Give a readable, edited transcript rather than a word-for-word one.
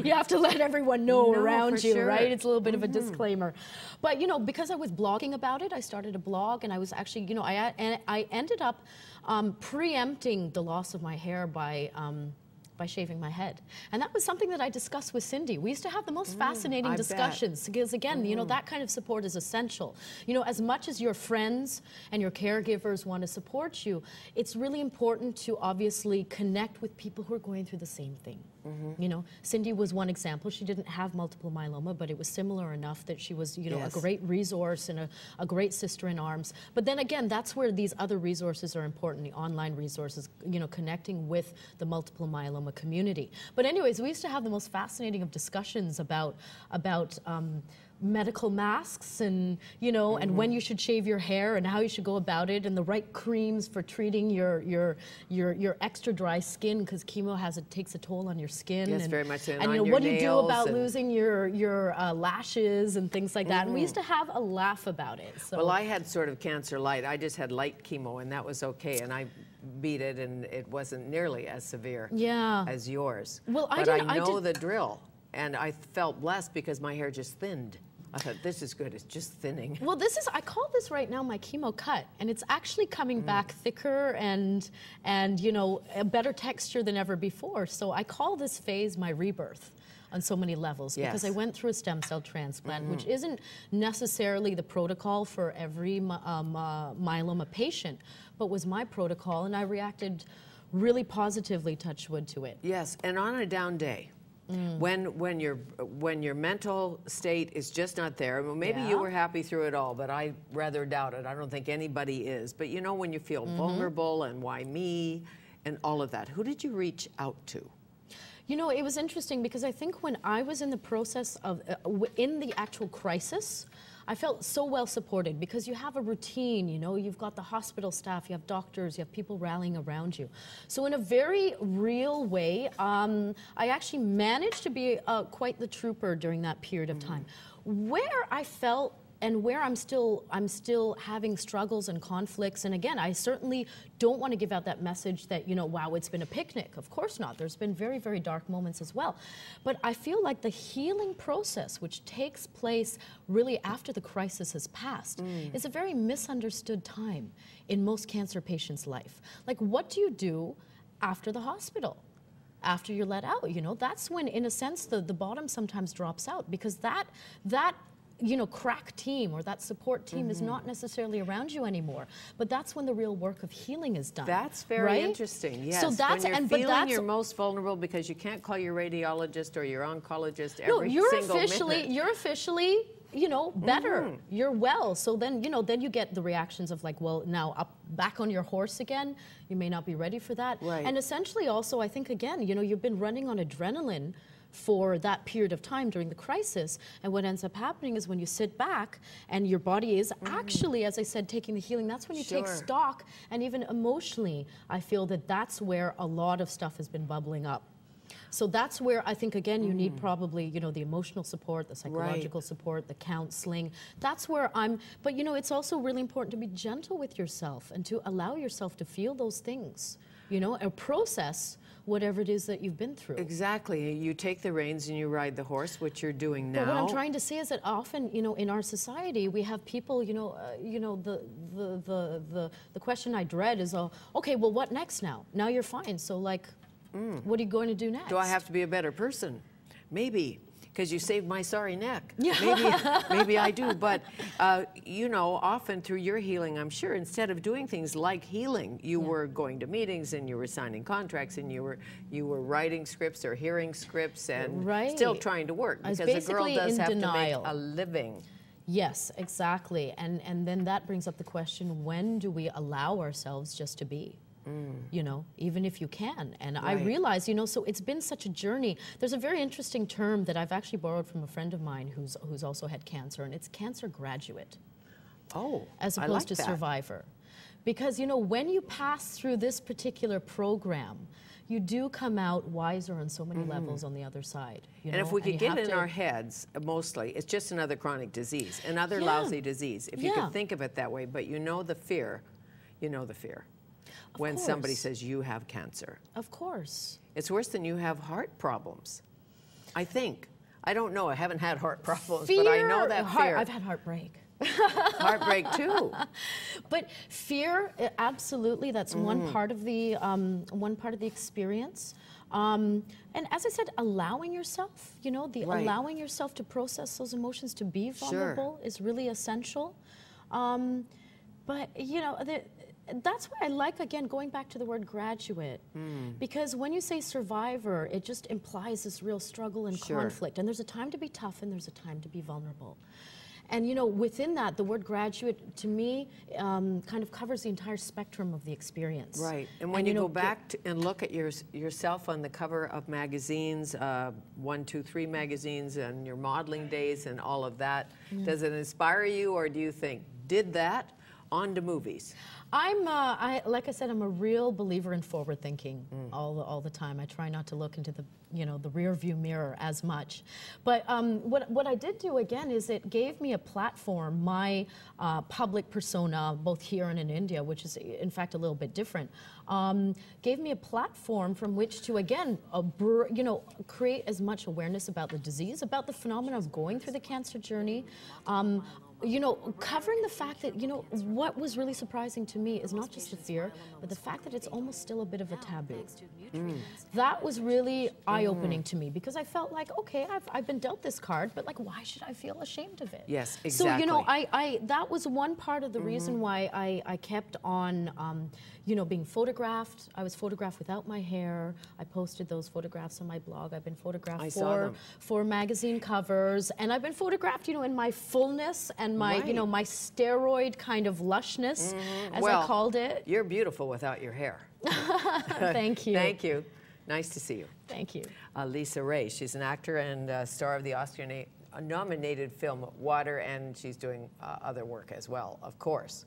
You have to let everyone know around you, sure. right? It's a little bit of a disclaimer. But, you know, because I was blogging about it, I started a blog, and I was actually, you know, I ended up preempting the loss of my hair by shaving my head. And that was something that I discussed with Cindy. We used to have the most fascinating discussions because, again, you know, that kind of support is essential. You know, as much as your friends and your caregivers want to support you, it's really important to obviously connect with people who are going through the same thing. You know, Cindy was one example. She didn't have multiple myeloma, but it was similar enough that she was, you know, a great resource and a great sister in arms. But then again, that's where these other resources are important, the online resources, you know, connecting with the multiple myeloma community. But anyways, we used to have the most fascinating of discussions about medical masks and, you know, and when you should shave your hair and how you should go about it and the right creams for treating your extra dry skin, because chemo takes a toll on your skin. Yes, and, very much. And you know, what do you do about losing your lashes and things like that? And we used to have a laugh about it. So. Well, I had sort of cancer light. I just had light chemo, and that was okay. And I beat it, and it wasn't nearly as severe as yours. Well, but I know the drill, and I felt blessed because my hair just thinned. I thought, this is good, it's just thinning. Well, I call this right now my chemo cut, and it's actually coming back thicker and you know, a better texture than ever before. So I call this phase my rebirth on so many levels, because I went through a stem cell transplant, which isn't necessarily the protocol for every myeloma patient, but was my protocol, and I reacted really positively, touch wood, to it. Yes, and on a down day, when your mental state is just not there. Well, maybe you were happy through it all, but I rather doubt it. I don't think anybody is. But you know, when you feel vulnerable and why me and all of that, who did you reach out to? You know, it was interesting because I think when I was in the process of, in the actual crisis, I felt so well supported because you have a routine, you know, you've got the hospital staff, you have doctors, you have people rallying around you. So in a very real way, I actually managed to be quite the trooper during that period of time. Where I felt and where I'm still having struggles and conflicts, and again, I certainly don't want to give out that message that, you know, wow, it's been a picnic. Of course not. There's been very, very dark moments as well. But I feel like the healing process, which takes place really after the crisis has passed, is a very misunderstood time in most cancer patients' life. Like, what do you do after the hospital? After you're let out, you know, that's when, in a sense, the bottom sometimes drops out, because that you know, crack team or that support team is not necessarily around you anymore. But that's when the real work of healing is done. That's very interesting. Yes. So that's when you're feeling you're most vulnerable because you can't call your radiologist or your oncologist every single minute. You're officially, you know, better. You're well. So then, you know, then you get the reactions of like, well, now back on your horse again. You may not be ready for that. Right. And essentially also, I think, again, you know, you've been running on adrenaline for that period of time during the crisis, and what ends up happening is when you sit back and your body is actually, as I said, taking the healing, that's when you take stock, and even emotionally, I feel that that's where a lot of stuff has been bubbling up. So that's where I think, again, you need probably, you know, the emotional support, the psychological support, the counseling. That's where but you know, it's also really important to be gentle with yourself and to allow yourself to feel those things, you know, and process whatever it is that you've been through. Exactly. You take the reins and you ride the horse, which you're doing now. But what I'm trying to say is that often, you know, in our society, we have people, the question I dread is, okay, well, what next now? Now you're fine. So, like, what are you going to do next? Do I have to be a better person? Maybe. Because you saved my sorry neck. Yeah. Maybe I do. But, you know, often through your healing, I'm sure, instead of doing things like healing, you were going to meetings and you were signing contracts and you were writing scripts or hearing scripts and still trying to work. Because a girl does have to make a living. Yes, exactly. And then that brings up the question, when do we allow ourselves just to be? You know, even if you can. And I realize, you know, so it's been such a journey. There's a very interesting term that I've actually borrowed from a friend of mine who's also had cancer, and it's cancer graduate. Oh, as opposed to survivor. Because, you know, when you pass through this particular program, you do come out wiser on so many levels on the other side. You know? And if we could get in our heads, mostly, it's just another chronic disease, another lousy disease, if you could think of it that way, but you know the fear, when somebody says you have cancer. Of course. It's worse than you have heart problems. I think. I don't know. I haven't had heart problems, but I know that fear. I've had heartbreak. Heartbreak too. But fear, absolutely, that's one part of the experience. And as I said, allowing yourself, you know, allowing yourself to process those emotions, to be vulnerable is really essential. But you know, that's why I like, again, going back to the word graduate, because when you say survivor, it just implies this real struggle and conflict. And there's a time to be tough and there's a time to be vulnerable. And you know, within that, the word graduate, to me, kind of covers the entire spectrum of the experience. Right. And when you go back and look at yourself on the cover of magazines, 1, 2, 3 magazines, and your modeling days and all of that, does it inspire you, or do you think, did that, on to movies? Like I said, I'm a real believer in forward thinking all the time. I try not to look into the, you know, the rear view mirror as much. But what I did do, again, is it gave me a platform, my public persona, both here and in India, which is in fact a little bit different, gave me a platform from which to, again, you know, create as much awareness about the disease, about the phenomenon of going through the cancer journey. You know, covering the fact that, you know, what was really surprising to me is not just the fear, but the fact that it's almost still a bit of a taboo. That was really eye-opening to me, because I felt like, okay, I've been dealt this card, but like, why should I feel ashamed of it? Yes, exactly. So, you know, that was one part of the reason why I kept on, you know, being photographed. I was photographed without my hair. I posted those photographs on my blog. I've been photographed for magazine covers, and I've been photographed, you know, in my fullness and my, you know, my steroid kind of lushness, as I called it. You're beautiful without your hair. Thank you. Thank you. Nice to see you. Thank you. Lisa Ray, she's an actor and star of the Oscar-nominated film Water, and she's doing other work as well, of course.